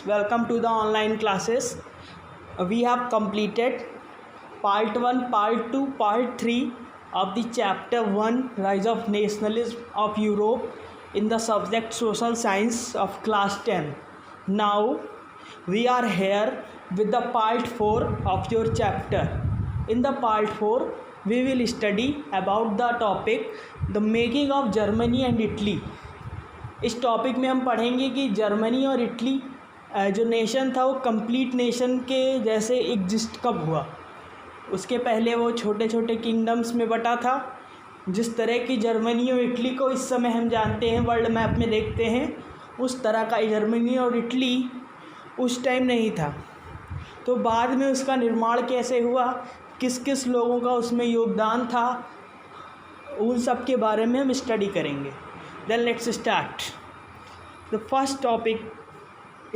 welcome to the online classes. We have completed part 1, part 2, part 3 of the chapter 1, Rise of Nationalism of Europe, in the subject Social Science of class 10. Now we are here with the part 4 of your chapter. In the part 4 we will study about the topic the making of Germany and Italy. इस topic में हम पढ़ेंगे कि Germany और Italy जो nation था वो complete nation के जैसे एग्जिस्ट कब हुआ। उसके पहले वो छोटे छोटे किंगडम्स में बटा था। जिस तरह की जर्मनी और इटली को इस समय हम जानते हैं, वर्ल्ड मैप में देखते हैं, उस तरह का जर्मनी और इटली उस टाइम नहीं था। तो बाद में उसका निर्माण कैसे हुआ, किस किस लोगों का उसमें योगदान था, उन सब के बारे में हम स्टडी करेंगे। Then let's start. The first topic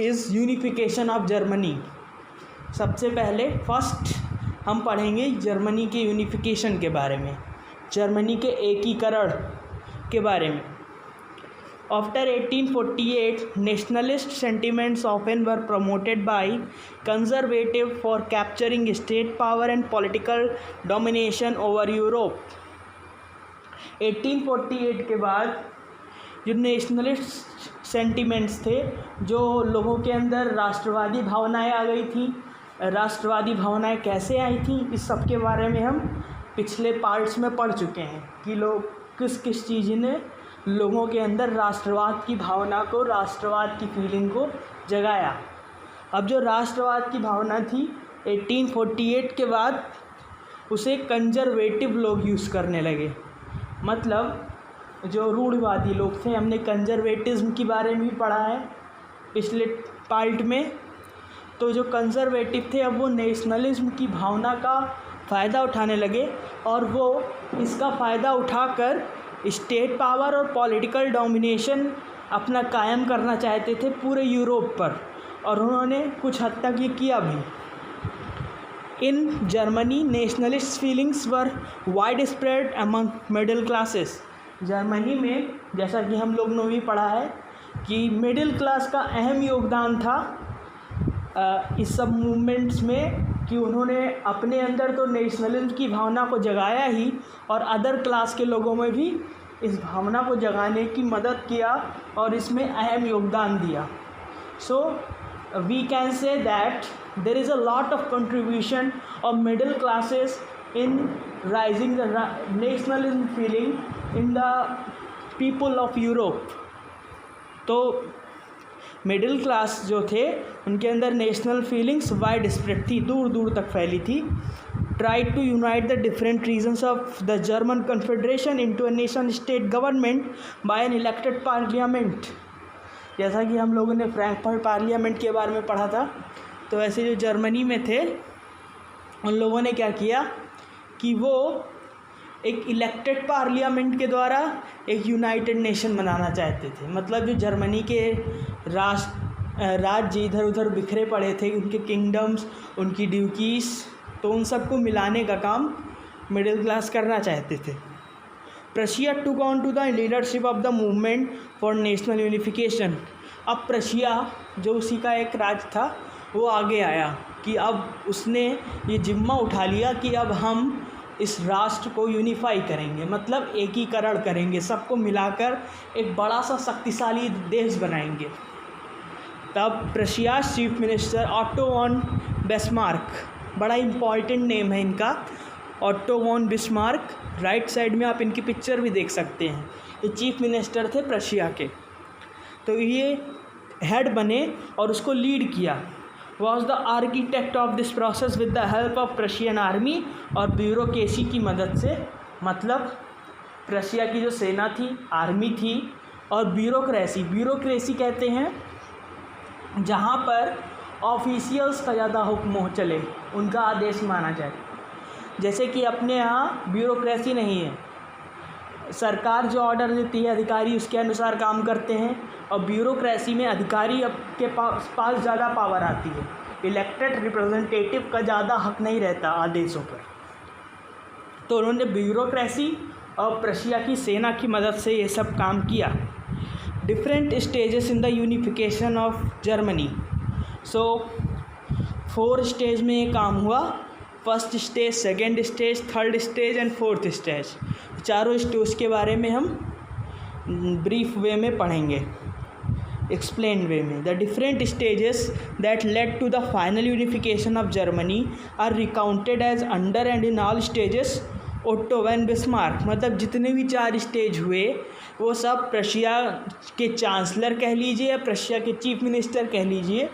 is unification of Germany. सबसे पहले फर्स्ट हम पढ़ेंगे जर्मनी के यूनिफिकेशन के बारे में, जर्मनी के एकीकरण के बारे में। After 1848, nationalist sentiments often were promoted by conservative for capturing state power and political domination over Europe. 1848 के बाद जो नेशनलिस्ट सेंटिमेंट्स थे, जो लोगों के अंदर राष्ट्रवादी भावनाएं आ गई थी। राष्ट्रवादी भावनाएं कैसे आई थी, इस सब के बारे में हम पिछले पार्ट्स में पढ़ चुके हैं कि लोग किस किस चीज़ ने लोगों के अंदर राष्ट्रवाद की भावना को, राष्ट्रवाद की फीलिंग को जगाया। अब जो राष्ट्रवाद की भावना थी 1848 के बाद उसे कंजर्वेटिव लोग यूज़ करने लगे। मतलब जो रूढ़वादी लोग थे, हमने कंजर्वेटिज्म के बारे में भी पढ़ा है पिछले पार्ट में। तो जो कंजर्वेटिव थे अब वो नेशनलिज्म की भावना का फ़ायदा उठाने लगे और वो इसका फ़ायदा उठाकर स्टेट पावर और पॉलिटिकल डोमिनेशन अपना कायम करना चाहते थे पूरे यूरोप पर, और उन्होंने कुछ हद तक ये किया भी। In Germany nationalist feelings were wide spread among middle classes. Germany में जैसा कि हम लोग ने भी पढ़ा है कि मिडिल क्लास का अहम योगदान था इस सब मूवमेंट्स में, कि उन्होंने अपने अंदर तो नेशनलिज्म की भावना को जगाया ही और अदर क्लास के लोगों में भी इस भावना को जगाने की मदद किया और इसमें अहम योगदान दिया। So we can say that there is a lot of contribution of middle classes in rising the nationalism feeling in the people of Europe. तो मिडिल क्लास जो थे उनके अंदर नेशनल फीलिंग्स वाइड स्प्रेड थी, दूर दूर तक फैली थी। Try to unite the different regions of the German confederation into a nation state government by an elected parliament. जैसा कि हम लोगों ने फ्रैंकफर्ट पार्लियामेंट के बारे में पढ़ा था, तो ऐसे जो जर्मनी में थे उन लोगों ने क्या किया कि वो एक इलेक्टेड पार्लियामेंट के द्वारा एक यूनाइटेड नेशन बनाना चाहते थे। मतलब जो जर्मनी के राज्य इधर उधर बिखरे पड़े थे, उनके किंगडम्स, उनकी ड्यूकीज, तो उन सबको मिलाने का काम मिडिल क्लास करना चाहते थे। Prussia took on to the leadership of the movement for national unification. अब प्रशिया जो उसी का एक राज्य था वो आगे आया कि अब उसने ये जिम्मा उठा लिया कि अब हम इस राष्ट्र को यूनिफाई करेंगे, मतलब एकीकरण करेंगे, सबको मिलाकर एक बड़ा सा शक्तिशाली देश बनाएंगे। तब Prussia chief minister Otto von Bismarck, बड़ा इम्पॉर्टेंट नेम है इनका, Otto von Bismarck. Right side में आप इनकी पिक्चर भी देख सकते हैं। ये चीफ मिनिस्टर थे प्रशिया के। तो ये हेड बने और उसको लीड किया। was the architect of this process with the help of Prussian army और ब्यूरोक्रेसी की मदद से। मतलब प्रशिया की जो सेना थी, आर्मी थी, और ब्यूरोक्रेसी कहते हैं जहाँ पर ऑफिशियल्स का ज़्यादा हुक्म चले, उनका आदेश माना जाए। जैसे कि अपने यहाँ ब्यूरोक्रेसी नहीं है, सरकार जो ऑर्डर देती है अधिकारी उसके अनुसार काम करते हैं, और ब्यूरोक्रेसी में अधिकारी के पास ज़्यादा पावर आती है, इलेक्टेड रिप्रेजेंटेटिव का ज़्यादा हक नहीं रहता आदेशों पर। तो उन्होंने ब्यूरोक्रेसी और प्रशिया की सेना की मदद से ये सब काम किया। Different stages in the unification of Germany. So 4 stage में ये काम हुआ, first stage, second stage, third stage and fourth stage. चारों स्टेज के बारे में हम ब्रीफ वे में पढ़ेंगे, एक्सप्लेन वे में। The different stages that led to the final unification of Germany are recounted as under and in all stages Otto von Bismarck. मतलब जितने भी 4 स्टेज हुए वो सब प्रशिया के चांसलर कह लीजिए या प्रशिया के चीफ मिनिस्टर कह लीजिए,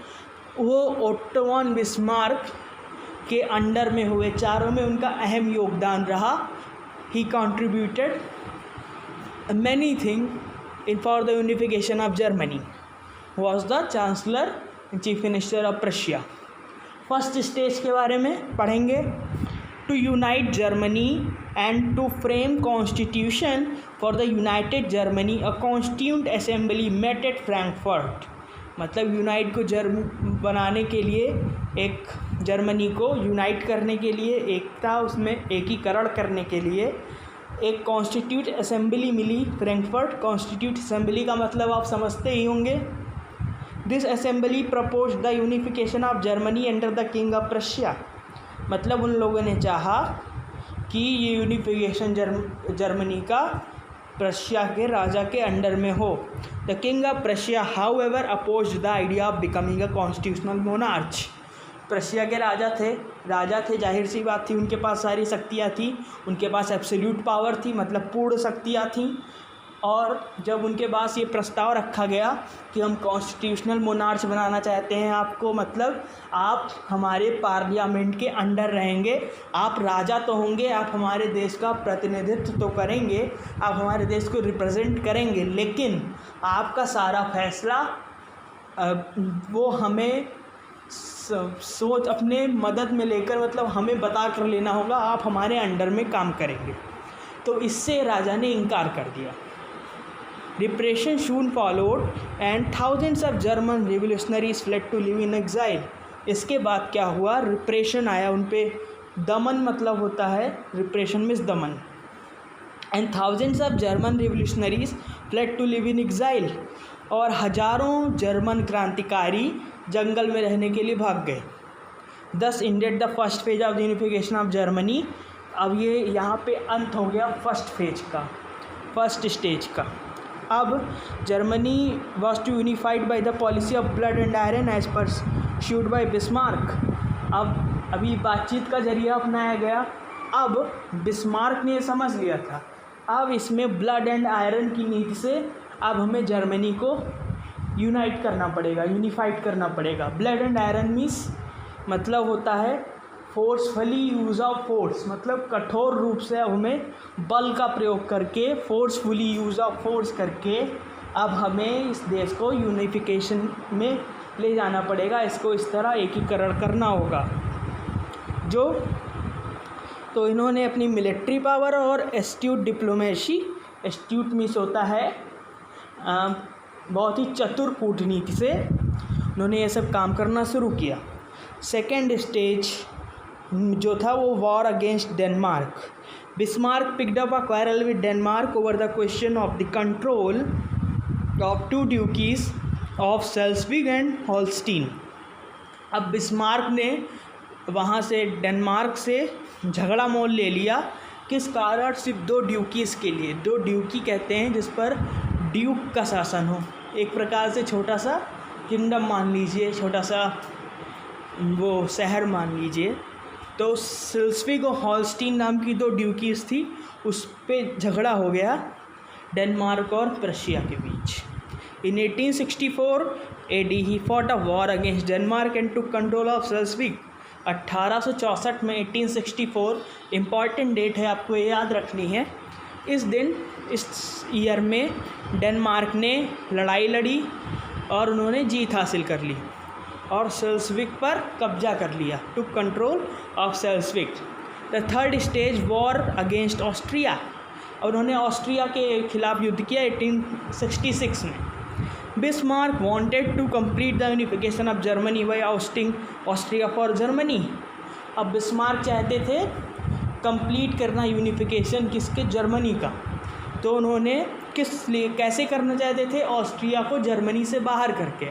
वो ओट्टो वैन बिस्मार्क के अंडर में हुए। चारों में उनका अहम योगदान रहा। He contributed many thing in for the unification of Germany, was the chancellor and chief minister of Prussia. First stage के बारे में पढ़ेंगे। To unite Germany and to frame constitution for the united Germany, a constituent assembly met at Frankfurt. मतलब unite को बनाने के लिए, एक जर्मनी को यूनाइट करने के लिए, एकता उसमें एकीकरण करने के लिए एक कॉन्स्टिट्यूट असेंबली मिली फ्रैंकफर्ट। कॉन्स्टिट्यूट असेंबली का मतलब आप समझते ही होंगे। This assembly propose the unification of Germany under the king of Prussia. मतलब उन लोगों ने चाहा कि ये यूनिफिकेशन जर्मनी का प्रशिया के राजा के अंडर में हो। The king of Prussia however oppose the idea of becoming a constitutional monarch. Prussia के राजा थे, जाहिर सी बात थी, उनके पास सारी शक्तियाँ थी, उनके पास एब्सोल्यूट पावर थी, मतलब पूर्ण शक्तियाँ थीं। और जब उनके पास ये प्रस्ताव रखा गया कि हम कॉन्स्टिट्यूशनल मोनार्च बनाना चाहते हैं आपको, मतलब आप हमारे पार्लियामेंट के अंडर रहेंगे, आप राजा तो होंगे, आप हमारे देश का प्रतिनिधित्व तो करेंगे, आप हमारे देश को रिप्रेजेंट करेंगे, लेकिन आपका सारा फैसला वो हमें सोच अपने मदद में लेकर, मतलब हमें बता कर लेना होगा, आप हमारे अंडर में काम करेंगे। तो इससे राजा ने इनकार कर दिया। Repression soon followed and thousands of German revolutionaries fled to live in exile। इसके बाद क्या हुआ, रिप्रेशन आया उन पे। दमन मतलब होता है, रिप्रेशन मीन्स दमन। And thousands of German revolutionaries fled to live in exile. और हजारों जर्मन क्रांतिकारी जंगल में रहने के लिए भाग गए। Thus ended the first phase of the unification of Germany. अब ये यहाँ पे अंत हो गया फर्स्ट फेज का, फर्स्ट स्टेज का। अब Germany was to unified by the policy of blood and iron as pursued by Bismarck. अब अभी बातचीत का जरिया अपनाया गया। अब बिस्मार्क ने समझ लिया था, अब इसमें ब्लड एंड आयरन की नीति से अब हमें जर्मनी को यूनाइट करना पड़ेगा, यूनिफाइड करना पड़ेगा। ब्लड एंड आयरन मीन्स मतलब होता है फोर्सफुली यूज़ ऑफ फोर्स, मतलब कठोर रूप से अब हमें बल का प्रयोग करके, फोर्सफुली यूज़ ऑफ फोर्स करके अब हमें इस देश को यूनिफिकेशन में ले जाना पड़ेगा, इसको इस तरह एकीकरण करना होगा। तो इन्होंने अपनी मिलिट्री पावर और एस्ट्यूट डिप्लोमेसी, एस्ट्यूट मीन्स होता है बहुत ही चतुर कूटनीति से उन्होंने ये सब काम करना शुरू किया। सेकेंड स्टेज जो था वो war against Denmark. Bismarck picked up a quarrel with Denmark over the question of the control of 2 duchies of Schleswig and Holstein. अब बिस्मार्क ने वहाँ से डेनमार्क से झगड़ा मोल ले लिया। किस कारण? सिर्फ 2 ड्यूकीज़ के लिए। 2 ड्यूकी कहते हैं जिस पर ड्यूक का शासन हो, एक प्रकार से छोटा सा किंगडम मान लीजिए, छोटा सा वो शहर मान लीजिए। तो सेल्सविग और हॉल्स्टीन नाम की 2 ड्यूकीज़ थी, उस पर झगड़ा हो गया डेनमार्क और प्रशिया के बीच। In 1864 AD he fought a war against Denmark and took control of Schleswig. 1864 में 1864 इम्पॉर्टेंट डेट है, आपको ये याद रखनी है। इस दिन, इस ईयर में डेनमार्क ने लड़ाई लड़ी और उन्होंने जीत हासिल कर ली और सेल्सविग पर कब्जा कर लिया, took control of Schleswig. The third stage war against Austria, और उन्होंने ऑस्ट्रिया के खिलाफ युद्ध किया 1866 में। Bismarck wanted to complete the unification of Germany by ousting Austria for Germany. अब बिस्मार्क चाहते थे कंप्लीट करना यूनिफिकेशन किसके? जर्मनी का। तो उन्होंने किस लिए, कैसे करना चाहते थे? ऑस्ट्रिया को जर्मनी से बाहर करके।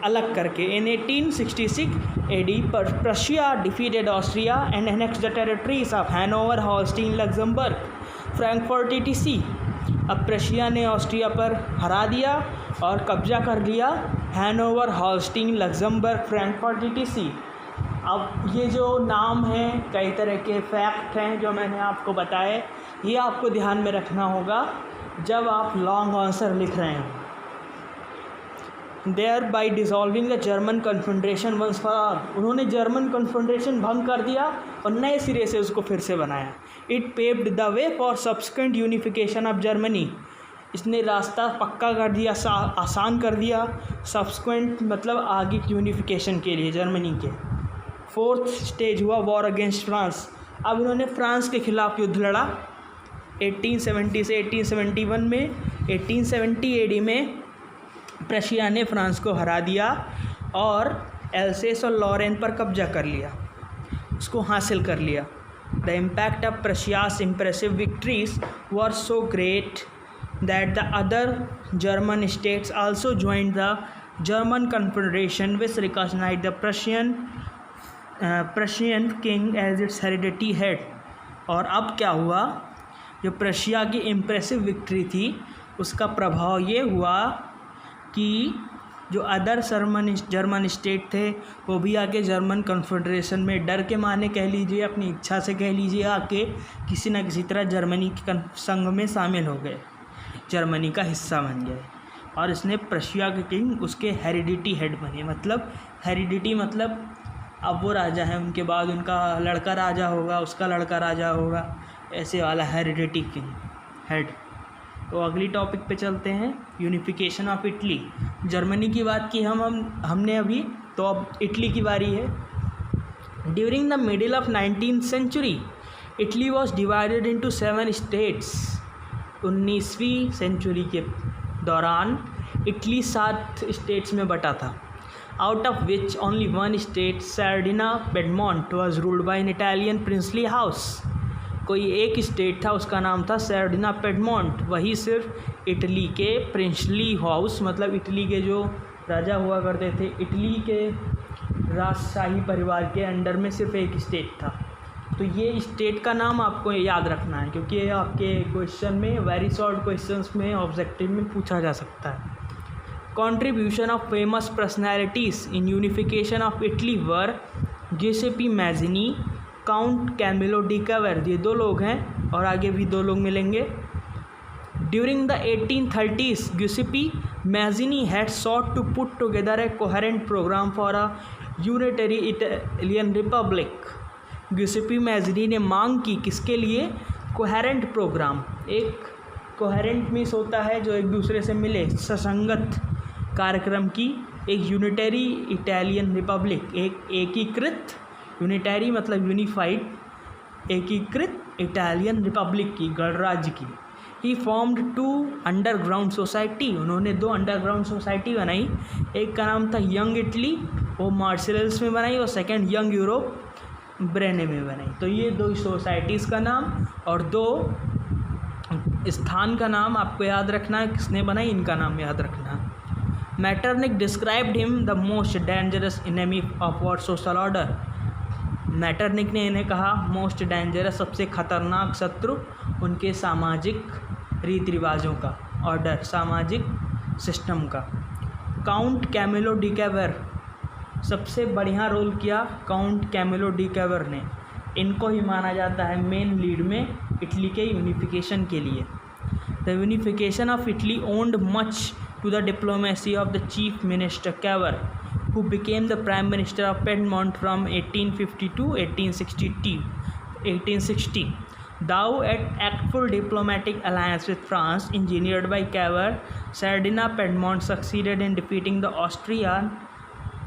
अलग करके। इन 1866 AD Prussia defeated Austria and annex the territories of Hanover, Holstein, Luxembourg, Frankfurt etc। अब प्रशिया ने ऑस्ट्रिया पर हरा दिया और कब्जा कर लिया Hanover, Holstein, Luxembourg, Frankfurt etc। अब ये जो नाम हैं, कई तरह के फैक्ट हैं जो मैंने आपको बताए, ये आपको ध्यान में रखना होगा जब आप लॉन्ग आंसर लिख रहे हैं। Thereby dissolving the German confederation once for all, उन्होंने जर्मन कन्फेडरेशन भंग कर दिया और नए सिरे से उसको फिर से बनाया। It paved the way for subsequent unification of Germany, इसने रास्ता पक्का कर दिया, आसान कर दिया। सब्सिक्वेंट मतलब आगे यूनिफिकेशन के लिए जर्मनी के। फोर्थ स्टेज हुआ वॉर अगेंस्ट फ्रांस, अब इन्होंने फ्रांस के खिलाफ युद्ध लड़ा 1870 से 1871 में। 1870 AD में प्रशिया ने फ्रांस को हरा दिया और एल्सेस और लॉरेन पर कब्जा कर लिया, उसको हासिल कर लिया। The impact of Prussia's impressive victories were so great that the other German states also joined the German confederation which recognised the Prussian king as its hereditary head. और अब क्या हुआ, जो प्रशिया की इम्प्रेसिव विक्ट्री थी उसका प्रभाव ये हुआ कि जो अदर जर्मन स्टेट थे वो भी आके जर्मन कन्फेडरेशन में डर के माने कह लीजिए, अपनी इच्छा से कह लीजिए, आके किसी न किसी तरह जर्मनी के संघ में शामिल हो गए, जर्मनी का हिस्सा बन गए। और इसने प्रशिया के किंग उसके हेरिडिटी हेड बने। मतलब हेरिडिटी मतलब अब वो राजा है, उनके बाद उनका लड़का राजा होगा, उसका लड़का राजा होगा, ऐसे वाला हेरिडिटी किंग हेड। तो अगली टॉपिक पे चलते हैं, यूनिफिकेशन ऑफ इटली। जर्मनी की बात की हमने अभी, तो अब इटली की बारी है। During the middle of 19th century Italy was divided into 7 states. 19वीं सेंचुरी के दौरान इटली 7 स्टेट्स में बटा था। Out of which only 1 state Sardinia Piedmont was ruled by an Italian princely house. कोई एक स्टेट था, उसका नाम था सार्डिना पेडमोंट, वही सिर्फ इटली के प्रिंसली हाउस, मतलब इटली के जो राजा हुआ करते थे, इटली के राजशाही परिवार के अंडर में सिर्फ एक स्टेट था। तो ये स्टेट का नाम आपको याद रखना है, क्योंकि ये आपके क्वेश्चन में, वेरी शॉर्ट क्वेश्चंस में, ऑब्जेक्टिव में पूछा जा सकता है। Contribution of famous personalities in unification of Italy were Giuseppe Mazzini, count Camillo di Cavour. ये 2 लोग हैं और आगे भी 2 लोग मिलेंगे। During the 1830s Giuseppe Mazzini had sought to put together a coherent programme for a unitary Italian republic. Giuseppe Mazzini ने मांग की किसके लिए, कोहेरेंट प्रोग्राम। एक कोहेरेंट मीन्स होता है जो एक दूसरे से मिले, ससंगत कार्यक्रम की, एक यूनिटरी इटालियन रिपब्लिक, एक एकीकृत, यूनिटरी मतलब यूनिफाइड, एकीकृत इटालियन रिपब्लिक की, गणराज्य की। ही फॉर्म्ड 2 अंडरग्राउंड सोसाइटी, उन्होंने 2 अंडरग्राउंड सोसाइटी बनाई। एक का नाम था यंग इटली, वो मार्सेल्स में बनाई, और सेकंड यंग यूरोप ब्रेने में बनाई। तो ये 2 सोसाइटीज़ का नाम और 2 स्थान का नाम आपको याद रखना है, किसने बनाई, इनका नाम याद रखना है। Metternich described him the most dangerous enemy of our social order. Metternich ने इन्हें कहा मोस्ट डेंजरस, सबसे खतरनाक शत्रु उनके सामाजिक रीति रिवाजों का, ऑर्डर, सामाजिक सिस्टम का। काउंट कैमिलो डी कैवर, सबसे बढ़िया रोल किया काउंट कैमिलो डी कैवर ने। इनको ही माना जाता है मेन लीड में इटली के यूनिफिकेशन के लिए। The unification of Italy owned much to the diplomacy of the chief minister Cavour, who became the prime minister of Piedmont from 1850 to 1860. Thou at actful diplomatic alliance with France engineered by Cavour, Sardina Piedmont succeeded in defeating the Austrian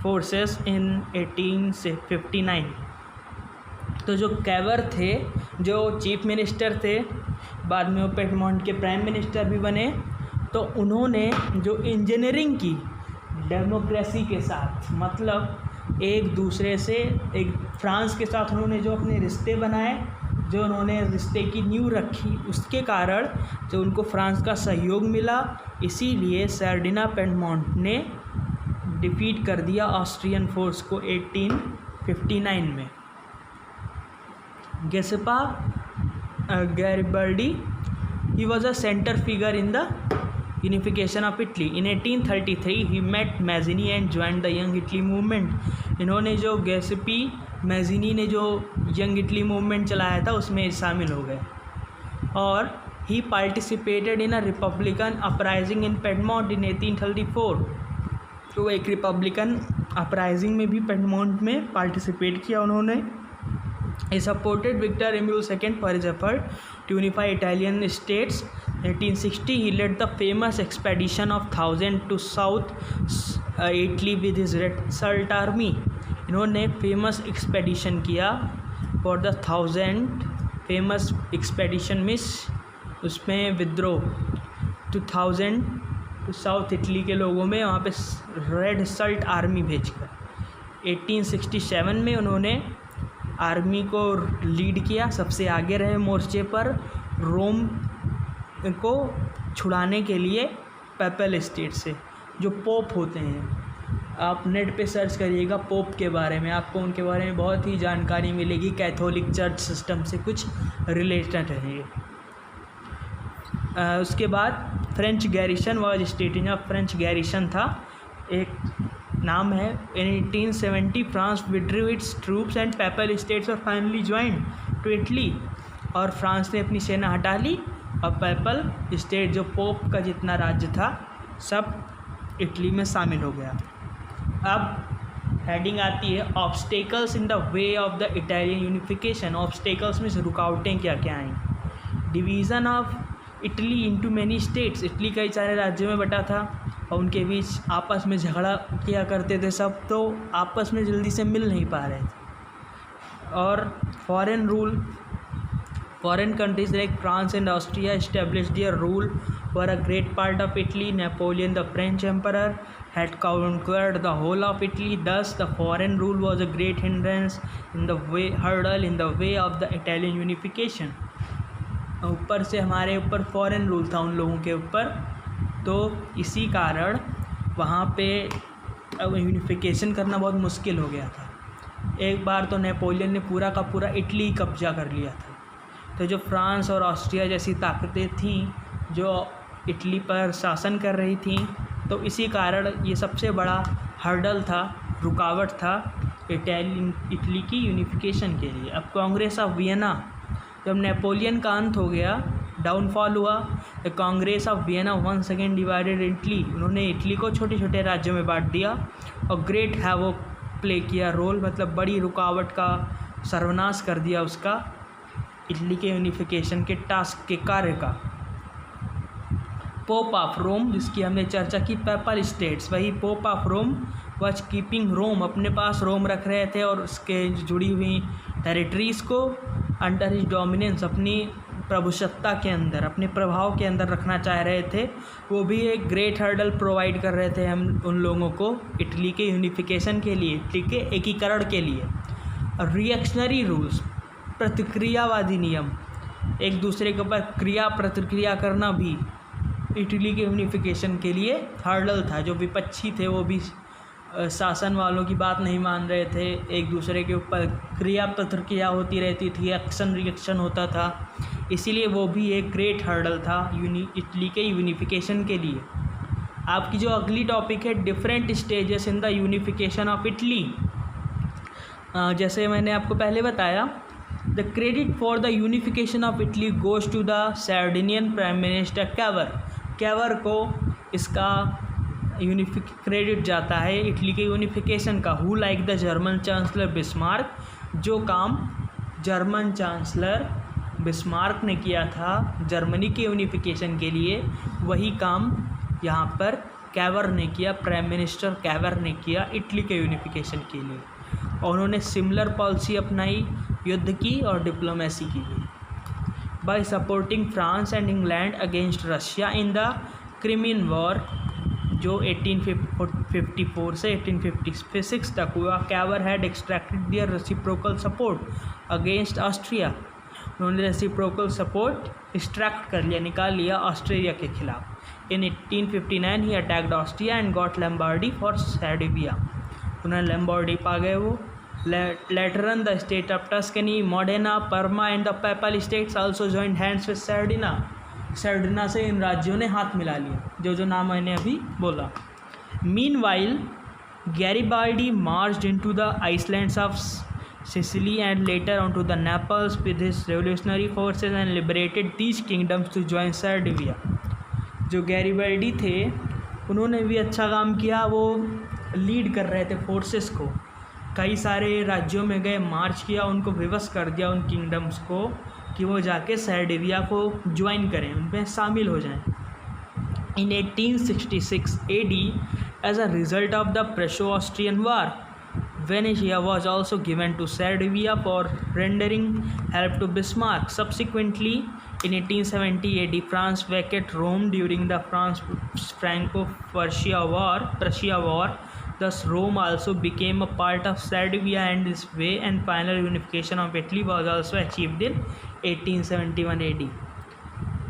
forces in 1859. तो जो Cavour थे, जो chief minister थे, बाद में वो Piedmont के prime minister भी बने, तो उन्होंने जो इंजीनियरिंग की डेमोक्रेसी के साथ, मतलब एक दूसरे से, एक फ्रांस के साथ उन्होंने जो अपने रिश्ते बनाए, जो उन्होंने रिश्ते की नींव रखी, उसके कारण जो उनको फ्रांस का सहयोग मिला, इसीलिए सार्डिना पेडमोंट ने डिफीट कर दिया ऑस्ट्रियन फोर्स को 1859 में। Giuseppe Garibaldi, he was a center figure in the unification of Italy. In 1833 he met Mazzini and joined the Young Italy movement. इन्होंने जो गिउसेप्पे मैज़िनी ने जो यंग इटली मूवमेंट चलाया था उसमें शामिल हो गए। और he participated in a Republican uprising in Piedmont in 1834. तो एक रिपब्लिकन अपराइजिंग में भी पेडमोंट में पार्टिसिपेट किया उन्होंने। He supported Victor Emmanuel II for his effort to unify Italian states. 1860 he led the famous expedition of 1000 to South Italy with his Red Salt Army. इन्होंने famous expedition किया for the 1000 famous expedition miss, उसमें विद्रोह 2000 to south Italy के लोगों में वहाँ पे red Salt army भेजकर 1867 में उन्होंने आर्मी को लीड किया, सबसे आगे रहे मोर्चे पर रोम को छुड़ाने के लिए पेपल स्टेट से। जो पोप होते हैं, आप नेट पे सर्च करिएगा पोप के बारे में, आपको उनके बारे में बहुत ही जानकारी मिलेगी। कैथोलिक चर्च सिस्टम से कुछ रिलेटेड है ये। उसके बाद French garrison was स्टेटिंग of French garrison था, एक नाम है। इन 1870 France withdrew it's troops and PayPal states और फाइनली ज्वाइन टू इटली। और फ्रांस ने अपनी सेना हटा ली और पेपल स्टेट जो पोप का जितना राज्य था सब इटली में शामिल हो गया। अब हेडिंग आती है obstacles in the way of the Italian unification. Obstacles में रुकावटें क्या क्या आई। Division of Italy into many states, Italy कई सारे राज्यों में बटा था और उनके बीच आपस में झगड़ा किया करते थे सब, तो आपस में जल्दी से मिल नहीं पा रहे थे। और foreign rule, foreign countries like France and Austria established their rule for a great part of Italy. Napoleon the French emperor had conquered the whole of Italy. Thus, the foreign rule was a great hindrance in the way, hurdle in the way of the Italian unification. ऊपर से हमारे ऊपर foreign rule था उन लोगों के ऊपर, तो इसी कारण वहाँ पे यूनिफिकेशन करना बहुत मुश्किल हो गया था। एक बार तो नेपोलियन ने पूरा का पूरा इटली कब्जा कर लिया था, तो जो फ्रांस और ऑस्ट्रिया जैसी ताकतें थीं जो इटली पर शासन कर रही थीं, तो इसी कारण ये सबसे बड़ा हर्डल था, रुकावट था इटली की यूनिफिकेशन के लिए। अब कांग्रेस ऑफ वियना, जब नेपोलियन का अंत हो गया, डाउनफॉल हुआ, the Congress of Vienna once again divided Italy. उन्होंने इटली को छोटे छोटे राज्यों में बांट दिया और ग्रेट हैवोक प्ले किया रोल, मतलब बड़ी रुकावट का सर्वनाश कर दिया उसका, इटली के यूनिफिकेशन के टास्क के कार्य का। पोप ऑफ रोम, जिसकी हमने चर्चा की, पेपल स्टेट्स, वही pope of Rome was keeping Rome, अपने पास रोम रख रहे थे और उसके जुड़ी हुई टेरिटरीज़ को अंडर हिज डोमिनेंस, अपनी प्रभुसत्ता के अंदर, अपने प्रभाव के अंदर रखना चाह रहे थे। वो भी एक ग्रेट हर्डल प्रोवाइड कर रहे थे हम उन लोगों को इटली के यूनिफिकेशन के लिए, इटली के एकीकरण के लिए। रिएक्शनरी रूल्स, प्रतिक्रियावादी नियम, एक दूसरे के ऊपर क्रिया प्रतिक्रिया करना भी इटली के यूनिफिकेशन के लिए हर्डल था। जो विपक्षी थे वो भी शासन वालों की बात नहीं मान रहे थे, एक दूसरे के ऊपर क्रिया प्रतिक्रिया होती रहती थी, एक्शन रिएक्शन होता था, इसीलिए वो भी एक ग्रेट हर्डल था इटली के यूनिफिकेशन के लिए। आपकी जो अगली टॉपिक है different stages in the unification of Italy. जैसे मैंने आपको पहले बताया, the credit for the unification of Italy goes to the Sardinian prime minister Cavour. Cavour को इसका क्रेडिट जाता है इटली के यूनिफिकेशन का। Who like the German chancellor Bismarck, जो काम जर्मन चांसलर बिस्मार्क ने किया था जर्मनी के यूनिफिकेशन के लिए, वही काम यहाँ पर कैवर ने किया, प्राइम मिनिस्टर कैवर ने किया इटली के यूनिफिकेशन के लिए। और उन्होंने सिमिलर पॉलिसी अपनाई, युद्ध की और डिप्लोमेसी की भी। By supporting France and England against Russia in the Crimean war, जो 1854 से 1856 तक हुआ, Cavour had extracted their reciprocal support against Austria. उन्होंने रेसिप्रोकल सपोर्ट एक्सट्रैक्ट कर लिया, निकाल लिया ऑस्ट्रेलिया के खिलाफ। In 1859 he attacked Austria and got Lombardy for Sardinia. उन्होंने लैम्बार्डी पा गए वो। Later on the state of Tuscany, Modena, Parma and the papal states also joined hands with सर्डिना। सर्डिना से इन राज्यों ने हाथ मिला लिया, जो जो नाम मैंने अभी बोला। Meanwhile Garibaldi marched into the islands of Sicily and later onto the Naples with his revolutionary forces and liberated these kingdoms to join Sardinia। जो गैरिबाल्डी थे उन्होंने भी अच्छा काम किया, वो लीड कर रहे थे फोर्सेस को, कई सारे राज्यों में गए, मार्च किया, उनको विवश कर दिया उन किंगडम्स को कि वो जाके सर्डिविया को ज्वाइन करें, उनमें शामिल हो जाएं। In 1866 AD, as a result of the Prusso-Austrian War, Venetia was also given to Sardinia for rendering help to Bismarck. Subsequently, in 1870 AD, France vacated Rome during the Franco-Prussian War. Thus, Rome also became a part of Sardinia, and this way, and final unification of Italy was also achieved in 1871 AD.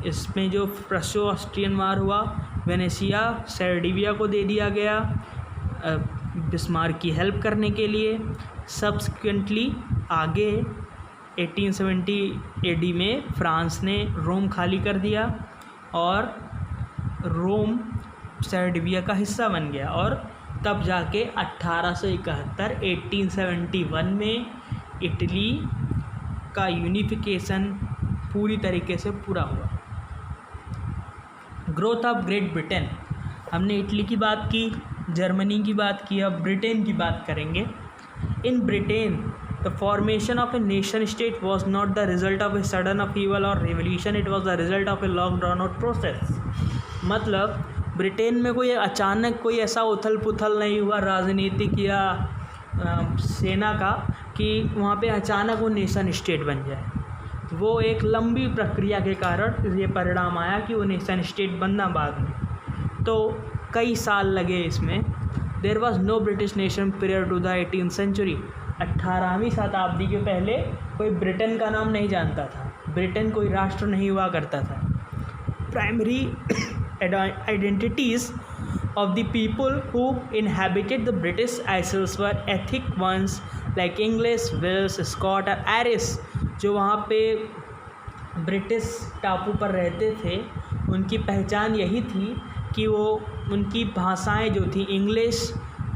इसमें जो प्रूसो Austrian वार हुआ, Venetia सर्डिविया को दे दिया गया Bismarck की help करने के लिए। सब्सिक्वेंटली आगे 1870 एडी में फ्रांस ने रोम खाली कर दिया और रोम सर्डिविया का हिस्सा बन गया, और तब जाके 1871 में इटली का यूनिफिकेशन पूरी तरीके से पूरा हुआ। ग्रोथ ऑफ ग्रेट ब्रिटेन, हमने इटली की बात की, जर्मनी की बात की, अब ब्रिटेन की बात करेंगे। In Britain the formation of a nation state was not the result of a sudden upheaval or revolution, it was the result of a long drawn out process. मतलब ब्रिटेन में कोई अचानक कोई ऐसा उथल पुथल नहीं हुआ राजनीतिक या सेना का कि वहाँ पे अचानक वो नेशन स्टेट बन जाए। वो एक लंबी प्रक्रिया के कारण ये परिणाम आया कि वो नेशन स्टेट बनना बाद में, तो कई साल लगे इसमें। There was no British nation period to the 18th century. 18वीं शताब्दी के पहले कोई ब्रिटेन का नाम नहीं जानता था, ब्रिटेन कोई राष्ट्र नहीं हुआ करता था। Primary identities of the people who inhabited the British Isles were ethnic ones like English, Welsh, Scot और Irish। जो वहाँ पे ब्रिटिश टापू पर रहते थे उनकी पहचान यही थी कि वो उनकी भाषाएं जो थी इंग्लिश,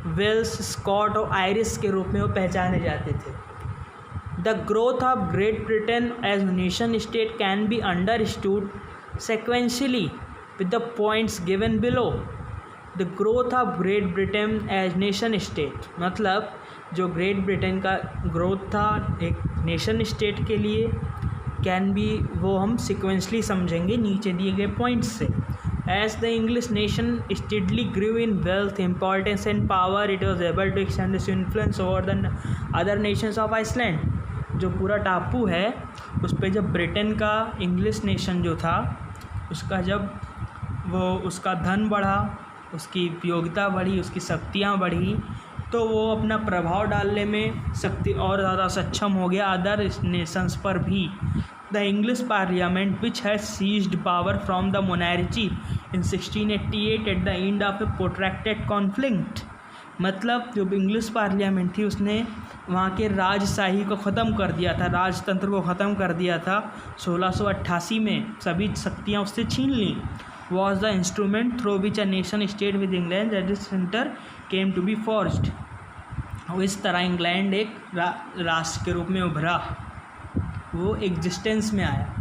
वेल्स, स्कॉट और आयरिश के रूप में वो पहचाने जाते थे। The growth of Great Britain as nation state can be understood sequentially with the points given below। The growth of Great Britain as nation state, मतलब जो ग्रेट ब्रिटेन का ग्रोथ था एक नेशन स्टेट के लिए कैन बी, वो हम sequentially समझेंगे नीचे दिए गए पॉइंट्स से। As the English nation steadily grew in wealth, importance and power, it was able to extend its influence over the other nations of island. जो पूरा टापू है उस पर जब ब्रिटेन का इंग्लिश नेशन जो था उसका जब वो उसका धन बढ़ा, उसकी उपयोगिता बढ़ी, उसकी शक्तियाँ बढ़ी, तो वो अपना प्रभाव डालने में शक्ति और ज़्यादा सक्षम हो गया अदर नेशंस पर भी। The English parliament which has seized power from the monarchy in 1688 at the end of a protracted conflict. मतलब जो इंग्लिश पार्लियामेंट थी उसने वहाँ के राजशाही को ख़त्म कर दिया था, राजतंत्र को ख़त्म कर दिया था। 1688 में सभी शक्तियाँ उससे छीन ली। was the instrument through which a nation state with England at its center came to be forged। इस तरह इंग्लैंड एक राष्ट्र के रूप में उभरा, वो एग्जिस्टेंस में आया।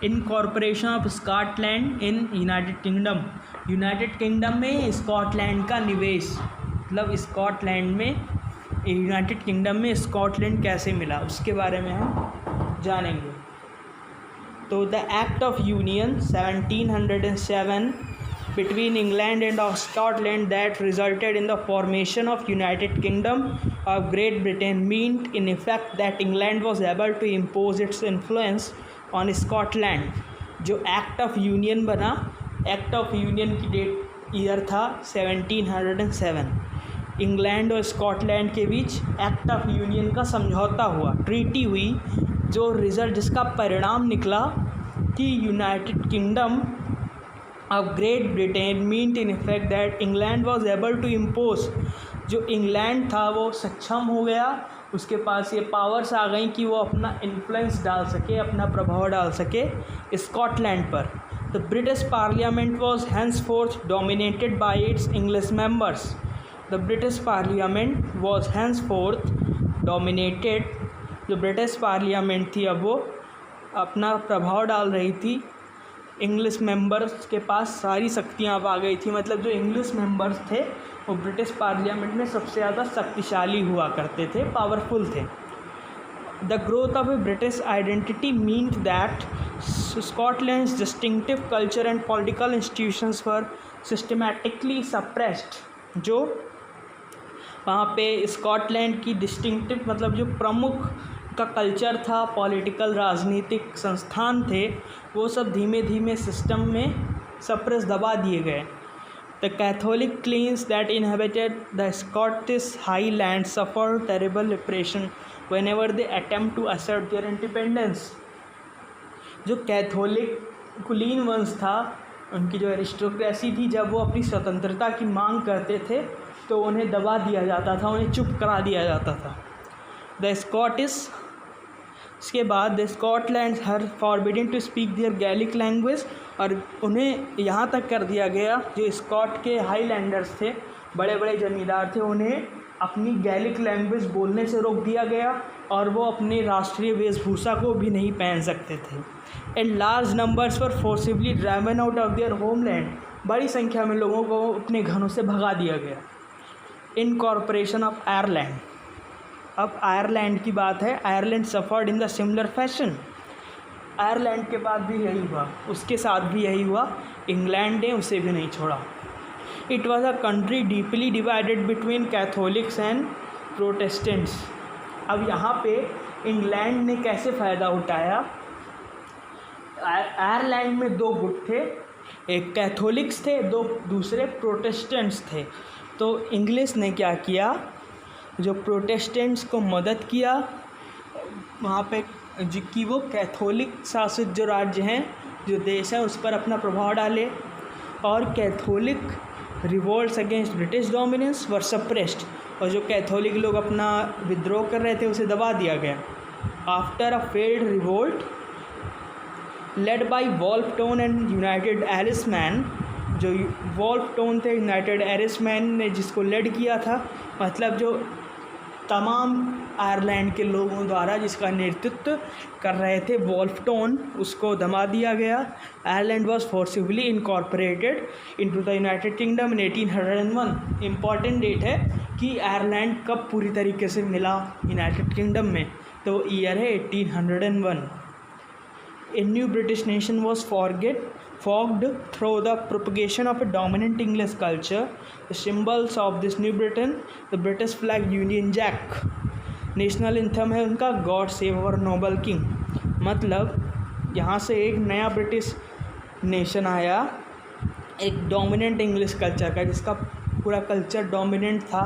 Incorporation of Scotland in United kingdom, United kingdom में स्कॉटलैंड का निवेश, मतलब स्कॉटलैंड में यूनाइटेड किंगडम में स्कॉटलैंड कैसे मिला उसके बारे में हम जानेंगे। तो the act of union 1707 between England and Scotland that resulted in the formation of United Kingdom of Great Britain meant in effect that England was able to impose its influence on Scotland। जो act of union बना, act of union की date year था 1707। England और Scotland के बीच act of union का समझौता हुआ, treaty हुई जो रिज़ल्ट जिसका परिणाम निकला कि United Kingdom of Great Britain meant in effect that England was able to impose, जो इंग्लैंड था वो सक्षम हो गया, उसके पास ये पावर्स आ गई कि वो अपना इन्फ्लुएंस डाल सके, अपना प्रभाव डाल सके स्कॉटलैंड पर। The British parliament was henceforth dominated by its English members. The British parliament was henceforth dominated, जो ब्रिटिश पार्लियामेंट थी अब वो अपना प्रभाव डाल रही थी, इंग्लिश मेंबर्स के पास सारी शक्तियाँ अब आ गई थी। मतलब जो इंग्लिश मेंबर्स थे वो ब्रिटिश पार्लियामेंट में सबसे ज़्यादा शक्तिशाली हुआ करते थे, पावरफुल थे। The growth of a British identity meant that Scotland's distinctive culture and political institutions were systematically suppressed. जो वहाँ पे स्कॉटलैंड की डिस्टिंक्टिव मतलब जो प्रमुख का कल्चर था, पॉलिटिकल राजनीतिक संस्थान थे, वो सब धीमे धीमे सिस्टम में सप्रेस दबा दिए गए। The Catholic clans that inhabited the Scottish highland suffer terrible repression whenever they attempt to assert their independence. जो कैथोलिक कुलीन वंश था, उनकी जो एरिस्टोक्रेसी थी, जब वो अपनी स्वतंत्रता की मांग करते थे तो उन्हें दबा दिया जाता था, उन्हें चुप करा दिया जाता था। द स्कॉटिश, इसके बाद the Scotland were forbidden to speak their Gaelic language, और उन्हें यहाँ तक कर दिया गया, जो स्कॉट के हाईलैंडर्स थे, बड़े बड़े जमींदार थे, उन्हें अपनी गैलिक लैंग्वेज बोलने से रोक दिया गया और वो अपनी राष्ट्रीय वेशभूषा को भी नहीं पहन सकते थे। And large numbers were forcibly driven out of their homeland, बड़ी संख्या में लोगों को अपने घरों से भगा दिया गया। इनकॉर्पोरेशन ऑफ आयरलैंड, अब आयरलैंड की बात है। Ireland suffered in the similar fashion, Ireland के बाद भी यही हुआ, उसके साथ भी यही हुआ, इंग्लैंड ने उसे भी नहीं छोड़ा। It was a country deeply divided between Catholics and Protestants. अब यहाँ पे इंग्लैंड ने कैसे फ़ायदा उठाया, आयरलैंड में दो गुट थे, एक कैथोलिक्स थे, दो दूसरे प्रोटेस्टेंट्स थे। तो इंग्लिश ने क्या किया, जो प्रोटेस्टेंट्स को मदद किया वहाँ पे जो कि वो कैथोलिक शासित जो राज्य हैं, जो देश है, उस पर अपना प्रभाव डाले, और Catholic revolts against British dominance were suppressed, और जो कैथोलिक लोग अपना विद्रोह कर रहे थे उसे दबा दिया गया। After a failed revolt led by Wolfe Tone and United Irishmen, जो वॉल्फटोन थे, यूनाइटेड एरिसमैन ने जिसको लेड किया था, मतलब जो तमाम आयरलैंड के लोगों द्वारा जिसका नेतृत्व कर रहे थे वॉल्फटोन, उसको दबा दिया गया। Ireland was forcibly incorporated into the United Kingdom in 1801। Important date है कि आयरलैंड कब पूरी तरीके से मिला यूनाइटेड किंगडम में, तो ईयर है 1801। A new British nation was forged through the propagation of a dominant English culture. The symbols of this new Britain, the British flag, Union Jack. National anthem है उनका God save our noble king. मतलब यहाँ से एक नया British nation आया, एक dominant English culture का, जिसका पूरा कल्चर डोमिनेंट था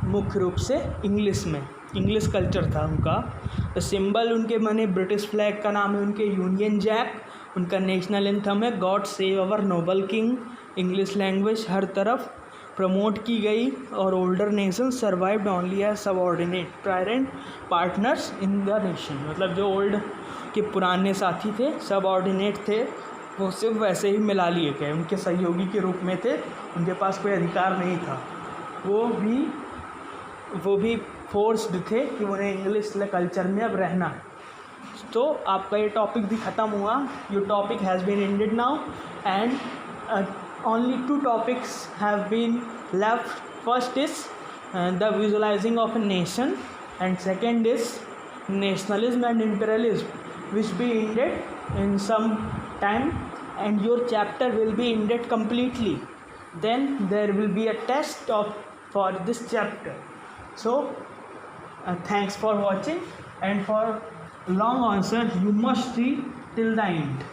मुख्य रूप से इंग्लिश में, इंग्लिश कल्चर था उनका। तो सिंबल उनके बने, ब्रिटिश फ्लैग का नाम है उनके यूनियन जैक, उनका नेशनल एंथम है God save our noble king. English language हर तरफ प्रमोट की गई, और older nation survived only as subordinate parent partners in the nation. मतलब जो ओल्ड के पुराने साथी थे, सबऑर्डिनेट थे, वो सिर्फ वैसे ही मिला लिए गए, उनके सहयोगी के रूप में थे, उनके पास कोई अधिकार नहीं था। वो भी फोर्स्ड थे कि उन्हें इंग्लिश कल्चर में अब रहना है। तो आपका ये टॉपिक भी ख़त्म हुआ, your topic has been ended now, and only 2 topics have been left. First is the visualizing of a nation, and second is nationalism and imperialism, which be ended in some time, and your chapter will be ended completely. Then there will be a test for this chapter. So thanks for watching, and for long answer you must read till the end.